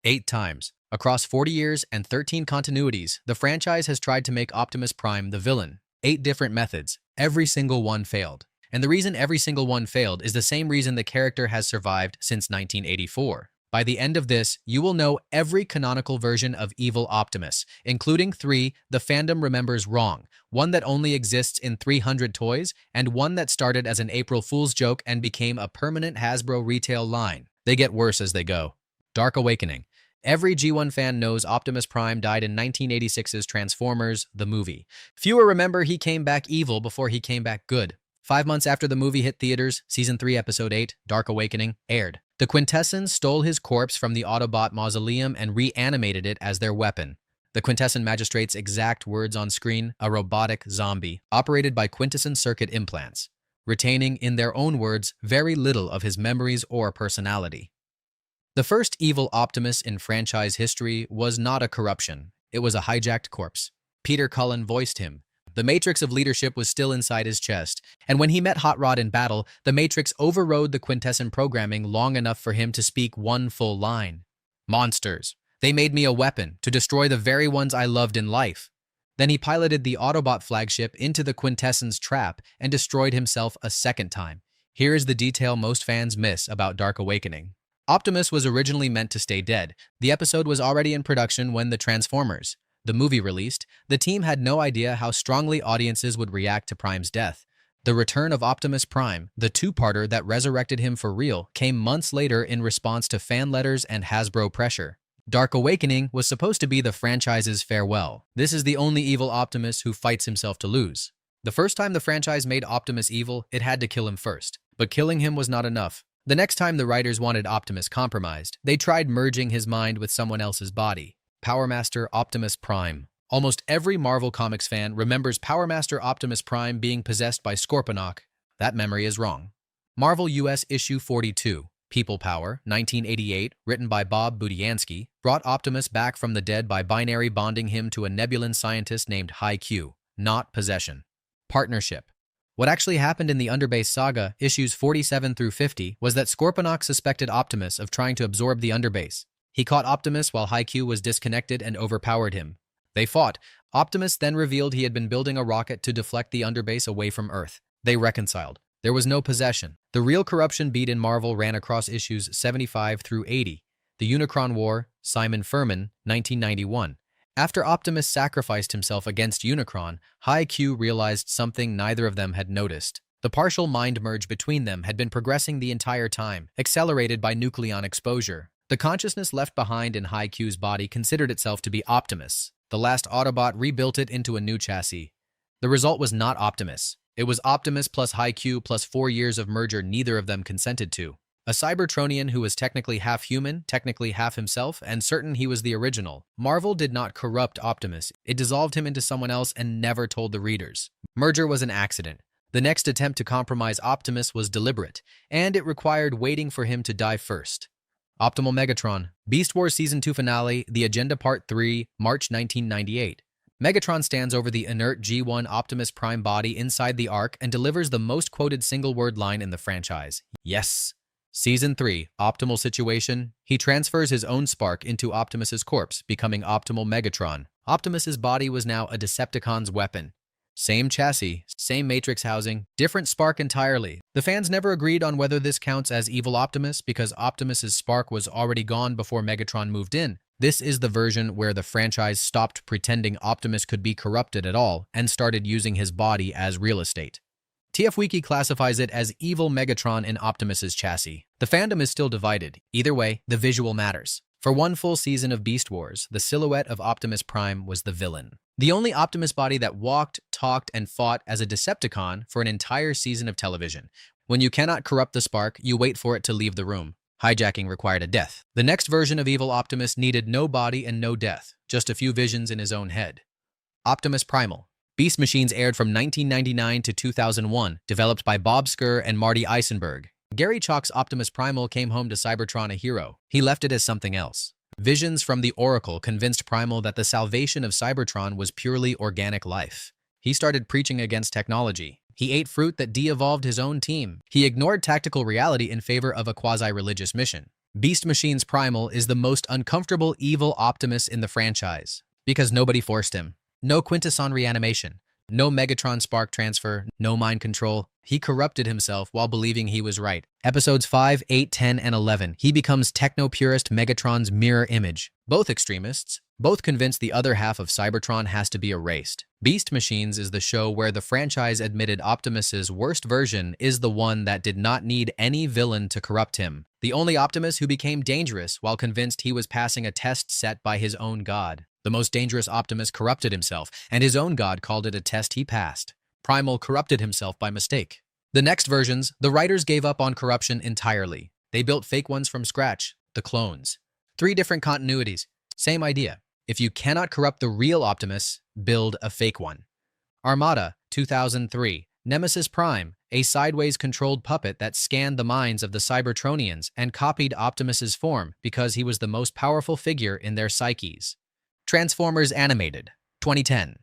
8 times. Across 40 years and 13 continuities, the franchise has tried to make Optimus Prime the villain. 8 different methods. Every single one failed. And the reason every single one failed is the same reason the character has survived since 1984. By the end of this, you will know every canonical version of evil Optimus, including 3 the fandom remembers wrong, one that only exists in 300 toys, and one that started as an April Fool's joke and became a permanent Hasbro retail line. They get worse as they go. Dark Awakening. Every G1 fan knows Optimus Prime died in 1986's Transformers, the movie. Fewer remember he came back evil before he came back good. 5 months after the movie hit theaters, Season 3, Episode 8, Dark Awakening, aired. The Quintessons stole his corpse from the Autobot mausoleum and reanimated it as their weapon. The Quintesson magistrate's exact words on screen, a robotic zombie, operated by Quintesson circuit implants, retaining, in their own words, very little of his memories or personality. The first evil Optimus in franchise history was not a corruption. It was a hijacked corpse. Peter Cullen voiced him. The matrix of leadership was still inside his chest, and when he met Hot Rod in battle, the matrix overrode the Quintesson programming long enough for him to speak one full line. Monsters. They made me a weapon to destroy the very ones I loved in life. Then he piloted the Autobot flagship into the Quintesson's trap and destroyed himself a second time. Here is the detail most fans miss about Dark Awakening. Optimus was originally meant to stay dead. The episode was already in production when the Transformers, the movie, released. The team had no idea how strongly audiences would react to Prime's death. The return of Optimus Prime, the two-parter that resurrected him for real, came months later in response to fan letters and Hasbro pressure. Dark Awakening was supposed to be the franchise's farewell. This is the only evil Optimus who fights himself to lose. The first time the franchise made Optimus evil, it had to kill him first. But killing him was not enough. The next time the writers wanted Optimus compromised, they tried merging his mind with someone else's body. Power Master Optimus Prime. Almost every Marvel Comics fan remembers Power Master Optimus Prime being possessed by Scorponok. That memory is wrong. Marvel US Issue 42, People Power, 1988, written by Bob Budiansky, brought Optimus back from the dead by binary bonding him to a Nebulan scientist named High-Q, not possession. Partnership. What actually happened in the Underbase saga, issues 47 through 50, was that Scorponok suspected Optimus of trying to absorb the Underbase. He caught Optimus while High-Q was disconnected and overpowered him. They fought. Optimus then revealed he had been building a rocket to deflect the Underbase away from Earth. They reconciled. There was no possession. The real corruption beat in Marvel ran across issues 75 through 80. The Unicron War, Simon Furman, 1991. After Optimus sacrificed himself against Unicron, High-Q realized something neither of them had noticed. The partial mind merge between them had been progressing the entire time, accelerated by nucleon exposure. The consciousness left behind in High-Q's body considered itself to be Optimus. The last Autobot rebuilt it into a new chassis. The result was not Optimus. It was Optimus plus High-Q plus 4 years of merger neither of them consented to. A Cybertronian who was technically half human, technically half himself, and certain he was the original. Marvel did not corrupt Optimus. It dissolved him into someone else and never told the readers. Merger was an accident. The next attempt to compromise Optimus was deliberate, and it required waiting for him to die first. Optimal Megatron. Beast Wars Season 2 Finale, The Agenda Part 3, March 1998. Megatron stands over the inert G1 Optimus Prime body inside the Ark and delivers the most quoted single-word line in the franchise. Yes. Season 3, Optimal Situation. He transfers his own spark into Optimus's corpse, becoming Optimal Megatron. Optimus's body was now a Decepticon's weapon. Same chassis, same matrix housing, different spark entirely. The fans never agreed on whether this counts as evil Optimus because Optimus's spark was already gone before Megatron moved in. This is the version where the franchise stopped pretending Optimus could be corrupted at all and started using his body as real estate. TF Wiki classifies it as evil Megatron in Optimus's chassis. The fandom is still divided. Either way, the visual matters. For one full season of Beast Wars, the silhouette of Optimus Prime was the villain. The only Optimus body that walked, talked, and fought as a Decepticon for an entire season of television. When you cannot corrupt the spark, you wait for it to leave the room. Hijacking required a death. The next version of evil Optimus needed no body and no death, just a few visions in his own head. Optimus Primal. Beast Machines aired from 1999 to 2001, developed by Bob Skir and Marty Eisenberg. Gary Chalk's Optimus Primal came home to Cybertron a hero. He left it as something else. Visions from the Oracle convinced Primal that the salvation of Cybertron was purely organic life. He started preaching against technology. He ate fruit that de-evolved his own team. He ignored tactical reality in favor of a quasi-religious mission. Beast Machine's Primal is the most uncomfortable evil Optimus in the franchise, because nobody forced him. No Quintesson reanimation, no Megatron spark transfer, no mind control. He corrupted himself while believing he was right. Episodes 5, 8, 10, and 11, he becomes techno-purist Megatron's mirror image. Both extremists, both convinced the other half of Cybertron has to be erased. Beast Machines is the show where the franchise admitted Optimus's worst version is the one that did not need any villain to corrupt him. The only Optimus who became dangerous while convinced he was passing a test set by his own god. The most dangerous Optimus corrupted himself, and his own god called it a test he passed. Primal corrupted himself by mistake. The next versions, the writers gave up on corruption entirely. They built fake ones from scratch, the clones. 3 different continuities, same idea. If you cannot corrupt the real Optimus, build a fake one. Armada, 2003. Nemesis Prime, a sideways-controlled puppet that scanned the minds of the Cybertronians and copied Optimus's form because he was the most powerful figure in their psyches. Transformers Animated, 2010.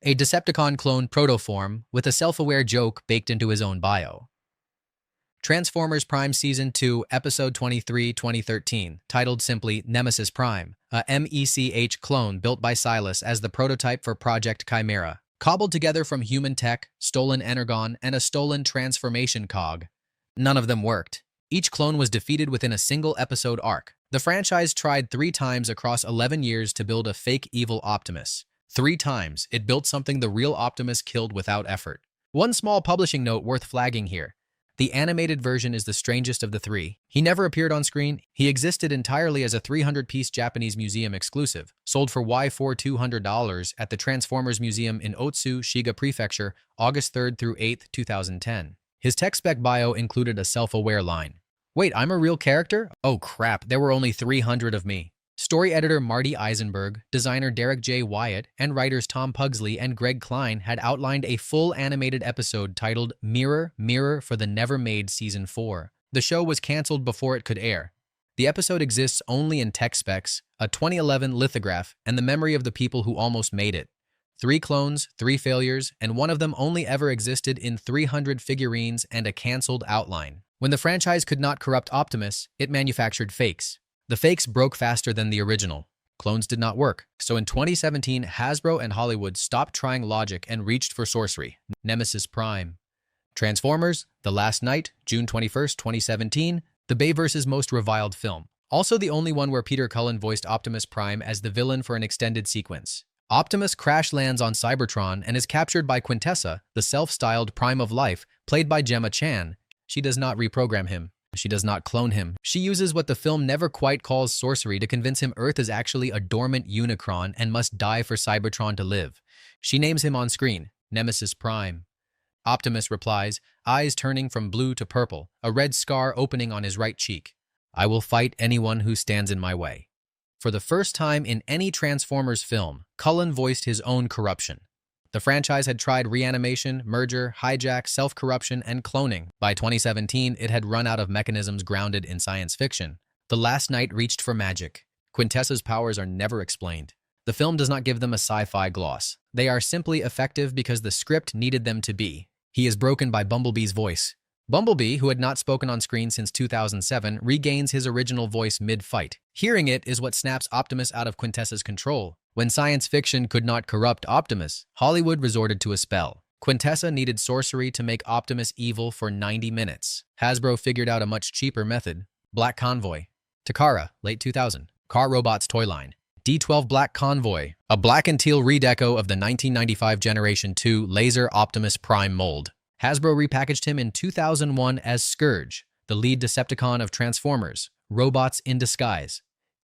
A Decepticon clone protoform with a self-aware joke baked into his own bio. Transformers Prime Season 2, Episode 23, 2013, titled simply Nemesis Prime, a MECH clone built by Silas as the prototype for Project Chimera, cobbled together from human tech, stolen energon, and a stolen transformation cog. None of them worked. Each clone was defeated within a single episode arc. The franchise tried 3 times across 11 years to build a fake evil Optimus. 3 times, it built something the real Optimus killed without effort. One small publishing note worth flagging here. The animated version is the strangest of the 3. He never appeared on screen. He existed entirely as a 300-piece Japanese museum exclusive, sold for $200 at the Transformers Museum in Otsu, Shiga Prefecture, August 3rd through 8th, 2010. His tech spec bio included a self-aware line. Wait, I'm a real character? Oh crap, there were only 300 of me. Story editor Marty Eisenberg, designer Derek J. Wyatt, and writers Tom Pugsley and Greg Klein had outlined a full animated episode titled Mirror, Mirror for the Never-Made Season 4. The show was canceled before it could air. The episode exists only in tech specs, a 2011 lithograph, and the memory of the people who almost made it. 3 clones, 3 failures, and one of them only ever existed in 300 figurines and a canceled outline. When the franchise could not corrupt Optimus, it manufactured fakes. The fakes broke faster than the original. Clones did not work, so in 2017, Hasbro and Hollywood stopped trying logic and reached for sorcery. Nemesis Prime. Transformers, The Last Night, June 21st, 2017, the Bayverse's most reviled film. Also the only one where Peter Cullen voiced Optimus Prime as the villain for an extended sequence. Optimus crash lands on Cybertron and is captured by Quintessa, the self-styled Prime of Life, played by Gemma Chan. She does not reprogram him. She does not clone him. She uses what the film never quite calls sorcery to convince him Earth is actually a dormant Unicron and must die for Cybertron to live. She names him on screen, Nemesis Prime. Optimus replies, eyes turning from blue to purple, a red scar opening on his right cheek. I will fight anyone who stands in my way. For the first time in any Transformers film, Cullen voiced his own corruption. The franchise had tried reanimation, merger, hijack, self-corruption, and cloning. By 2017, it had run out of mechanisms grounded in science fiction. The Last Night reached for magic. Quintessa's powers are never explained. The film does not give them a sci-fi gloss. They are simply effective because the script needed them to be. He is broken by Bumblebee's voice. Bumblebee, who had not spoken on screen since 2007, regains his original voice mid-fight. Hearing it is what snaps Optimus out of Quintessa's control. When science fiction could not corrupt Optimus, Hollywood resorted to a spell. Quintessa needed sorcery to make Optimus evil for 90 minutes. Hasbro figured out a much cheaper method. Black Convoy. Takara, late 2000. Car Robots toy line. D12 Black Convoy, a black and teal redeco of the 1995 Generation 2 Laser Optimus Prime mold. Hasbro repackaged him in 2001 as Scourge, the lead Decepticon of Transformers, Robots in Disguise.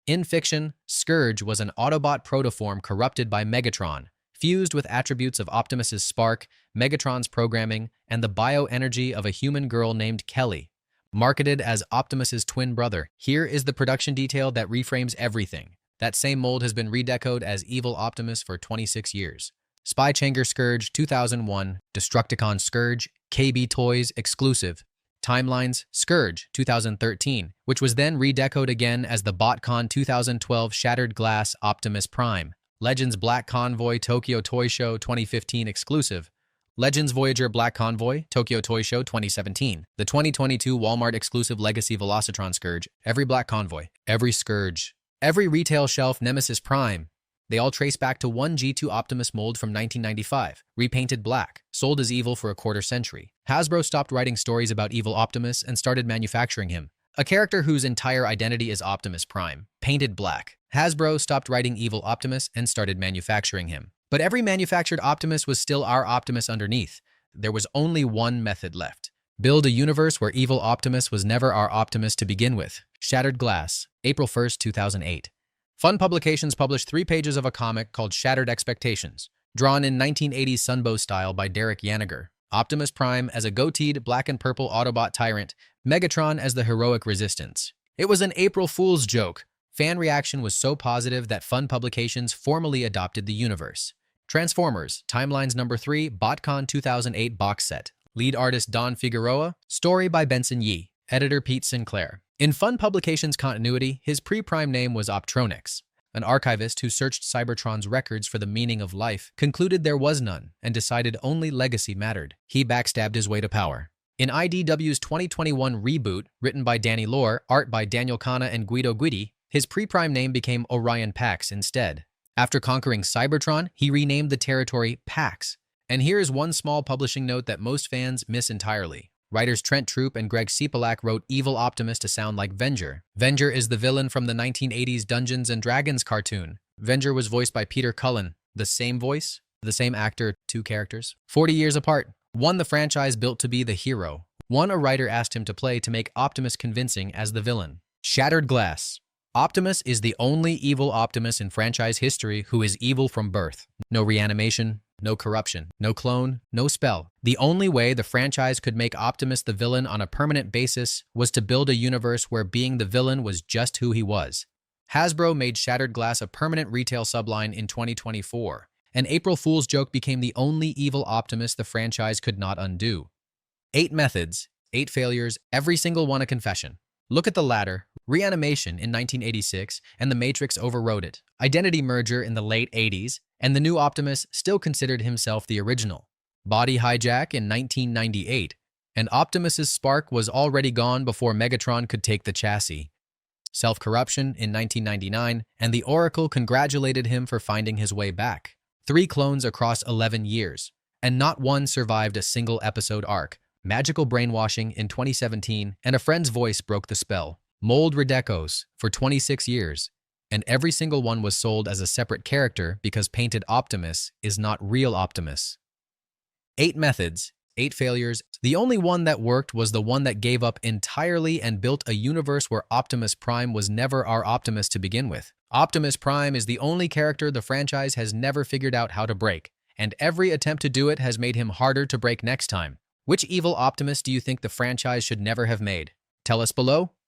In fiction, Scourge was an Autobot protoform corrupted by Megatron, fused with attributes of Optimus's spark, Megatron's programming, and the bioenergy of a human girl named Kelly. Marketed as Optimus's twin brother, here is the production detail that reframes everything. That same mold has been redecoed as Evil Optimus for 26 years. Spy Changer Scourge 2001, Destructicon Scourge, KB Toys exclusive. Timelines Scourge 2013, which was then redecoed again as the BotCon 2012 Shattered Glass Optimus Prime. Legends Black Convoy Tokyo Toy Show 2015 exclusive. Legends Voyager Black Convoy, Tokyo Toy Show 2017. The 2022 Walmart exclusive Legacy Velocitron Scourge, every Black Convoy, every Scourge, every retail shelf Nemesis Prime. They all trace back to one G2 Optimus mold from 1995, repainted black, sold as evil for a quarter century. Hasbro stopped writing stories about evil Optimus and started manufacturing him. A character whose entire identity is Optimus Prime, painted black. Hasbro stopped writing evil Optimus and started manufacturing him. But every manufactured Optimus was still our Optimus underneath. There was only one method left. Build a universe where evil Optimus was never our Optimus to begin with. Shattered Glass, April 1st, 2008. Fun Publications published 3 pages of a comic called Shattered Expectations, drawn in 1980s Sunbow style by Derek Yaniger. Optimus Prime as a goateed black and purple Autobot tyrant, Megatron as the heroic resistance. It was an April Fool's joke. Fan reaction was so positive that Fun Publications formally adopted the universe. Transformers, Timelines Number 3, BotCon 2008 box set. Lead artist Don Figueroa, story by Benson Yee, editor Pete Sinclair. In Fun Publications continuity, his pre-prime name was Optronics. An archivist who searched Cybertron's records for the meaning of life concluded there was none and decided only legacy mattered. He backstabbed his way to power. In IDW's 2021 reboot, written by Danny Lore, art by Daniel Kana and Guido Guidi, his pre-prime name became Orion Pax instead. After conquering Cybertron, he renamed the territory Pax. And here is one small publishing note that most fans miss entirely. Writers Trent Troop and Greg Ciepalak wrote Evil Optimus to sound like Venger. Venger is the villain from the 1980s Dungeons & Dragons cartoon. Venger was voiced by Peter Cullen. The same voice, the same actor, 2 characters. 40 years apart. One the franchise built to be the hero. One a writer asked him to play to make Optimus convincing as the villain. Shattered Glass. Optimus is the only evil Optimus in franchise history who is evil from birth. No reanimation, no corruption, no clone, no spell. The only way the franchise could make Optimus the villain on a permanent basis was to build a universe where being the villain was just who he was. Hasbro made Shattered Glass a permanent retail subline in 2024. An April Fool's joke became the only evil Optimus the franchise could not undo. 8 methods, 8 failures, every single one a confession. Look at the latter, Reanimation in 1986, and The Matrix overrode it. Identity Merger in the late 80s, and the new Optimus still considered himself the original. Body Hijack in 1998, and Optimus's spark was already gone before Megatron could take the chassis. Self-Corruption in 1999, and the Oracle congratulated him for finding his way back. 3 clones across 11 years, and not one survived a single episode arc. Magical Brainwashing in 2017, and A Friend's Voice broke the spell. Mold Redecos for 26 years, and every single one was sold as a separate character because painted Optimus is not real Optimus. 8 methods, 8 failures. The only one that worked was the one that gave up entirely and built a universe where Optimus Prime was never our Optimus to begin with. Optimus Prime is the only character the franchise has never figured out how to break, and every attempt to do it has made him harder to break next time. Which evil Optimus do you think the franchise should never have made? Tell us below.